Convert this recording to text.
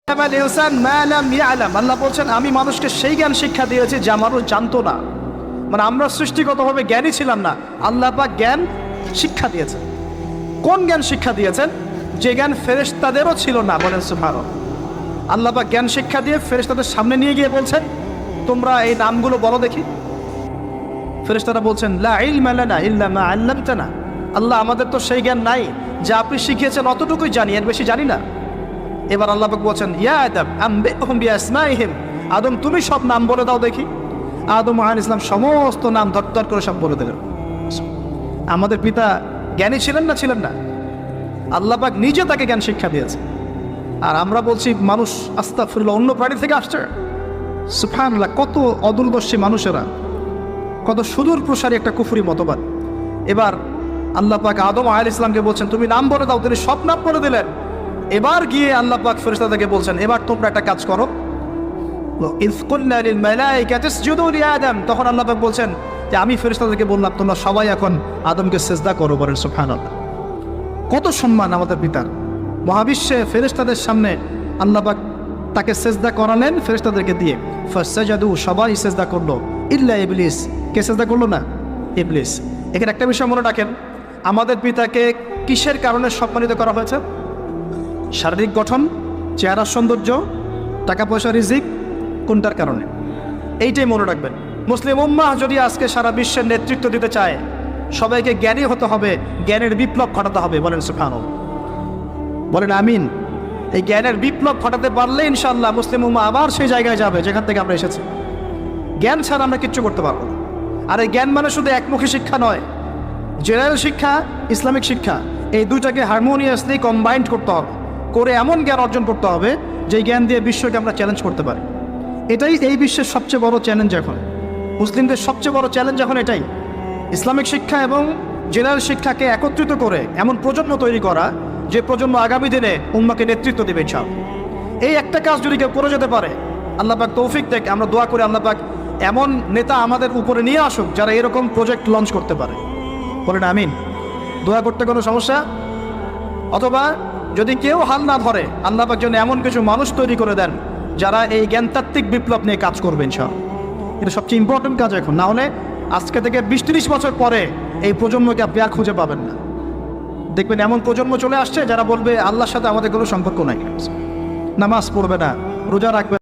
আল্লাহ বলছেন আমি মানুষকে সেই জ্ঞান শিক্ষা দিয়েছি যা মানুষ জানতো না। মানে আমরা সৃষ্টিগতভাবে জ্ঞানী ছিলাম না, আল্লাহ পাক জ্ঞান শিক্ষা দিয়েছেন। কোন জ্ঞান শিক্ষা দিয়েছেন? যে জ্ঞান ফেরেশতাদেরও ছিল না। বলেন সুবহানাল্লাহ। আল্লাহ পাক জ্ঞান শিক্ষা দিয়ে ফেরেশতাদের সামনে নিয়ে গিয়ে বলছেন তোমরা এই নামগুলো বলো দেখি। ফেরেশতারা বলছেন লা ইলমা লানা ইল্লা মা আল্লামতানা। আল্লাহ আমাদের তো সেই জ্ঞান নাই, যা আপনি শিখিয়েছেন অতটুকুই জানি, এর বেশি জানি না। এবার আল্লাহ পাক বলছেন ইয়া আদম আম্বিহুম বিআসমাইহিম, আদম তুমি সব নাম বলে দাও দেখি। আদম আলাইহিস সালাম সমস্ত নাম ধর করে সব বলে দিলেন। আমাদের পিতা জ্ঞানী ছিলেন না? ছিলেন না। আল্লাহ পাক নিজে তাকে জ্ঞান শিক্ষা দিয়েছে। আর আমরা বলছি মানুষ আস্তাগফিরুল্লাহ অন্য প্রাণী থেকে আসছে। সুবহানাল্লাহ, কত অদূরদর্শী মানুষেরা, কত সুদূর প্রসারী একটা কুফরি মতবাদ। এবার আল্লাহ পাক আদম আলাইহিস সালামকে বলছেন তুমি নাম বলে দাও, তিনি সব নাম বলে দিলেন। এবার গিয়ে আল্লাহ পাক ফেরেশতাদেরকে বলছেন এবার তোমরা একটা কাজ করো। ইয কুলনা লিল মালাইকাতি ইসজুদু লিআদম, তখন আল্লাহ পাক বলছেন যে আমি ফেরেশতাদেরকে বললাম তোমরা সবাই এখন আদমকে সিজদা করো। বলেন সুবহানাল্লাহ। কত সম্মান আমাদের পিতার। মহাবিশ্বে ফেরেশতাদের সামনে আল্লাহ পাক তাকে সিজদা করালেন ফেরেশতাদেরকে দিয়ে। ফাসাজাদু, সবাই সিজদা করলো, ইল্লা ইবলিস। কে সিজদা করলো না? ইবলিস। এখানে একটা বিষয় মনে রাখেন, আমাদের পিতাকে কিসের কারণে সম্মানিত করা হয়েছে? শারীরিক গঠন, চেহারার সৌন্দর্য, টাকা পয়সা, রিজিক, কোনটার কারণে? এইটাই মনে রাখবেন। মুসলিম উম্মাহ যদি আজকে সারা বিশ্বের নেতৃত্ব দিতে চায়, সবাইকে জ্ঞানী হতে হবে, জ্ঞানের বিপ্লব ঘটাতে হবে। বলেন সুবহানাল্লাহ, বলেন আমিন। এই জ্ঞানের বিপ্লব ঘটাতে পারলে ইনশাআল্লাহ মুসলিম উম্মাহ আবার সেই জায়গায় যাবে যেখান থেকে আমরা এসেছি। জ্ঞান ছাড়া আমরা কিচ্ছু করতে পারবো না। আর এই জ্ঞান মানে শুধু একমুখী শিক্ষা নয়, জেনারেল শিক্ষা, ইসলামিক শিক্ষা, এই দুইটাকে হারমোনিয়াসলি কম্বাইন্ড করতে হবে, করে এমন জ্ঞান অর্জন করতে হবে যে জ্ঞান দিয়ে বিশ্বকে আমরা চ্যালেঞ্জ করতে পারি। এটাই এই বিশ্বের সবচেয়ে বড় চ্যালেঞ্জ এখন, মুসলিমদের সবচেয়ে বড় চ্যালেঞ্জ এখন এটাই। ইসলামিক শিক্ষা এবং জেনারেল শিক্ষাকে একত্রিত করে এমন প্রজন্ম তৈরি করা যে প্রজন্ম আগামী দিনে উম্মাকে নেতৃত্ব দেবে। এই একটা কাজ যদি কেউ করে যেতে পারে, আল্লাহ পাক তৌফিক দেখ। আমরা দোয়া করি আল্লাহ পাক এমন নেতা আমাদের উপরে নিয়ে আসুক যারা এরকম প্রজেক্ট লঞ্চ করতে পারে। বলেন আমিন। দোয়া করতে কোনো সমস্যা? অথবা যদি কেউ হাল না ধরে, আল্লাহ পাক যেন এমন কিছু মানুষ তৈরি করে দেন যারা এই জ্ঞানতাত্ত্বিক বিপ্লব নিয়ে কাজ করবে ইনশাআল্লাহ। এটা সবচেয়ে ইম্পর্টেন্ট কাজ এখন। না হলে আজকে থেকে 20-30 বছর পরে এই প্রজন্মকে আপনি আর খুঁজে পাবেন না। দেখবেন এমন প্রজন্ম চলে আসছে যারা বলবে আল্লাহর সাথে আমাদের কোনো সম্পর্ক নাই, নামাজ পড়বে না, রোজা রাখবে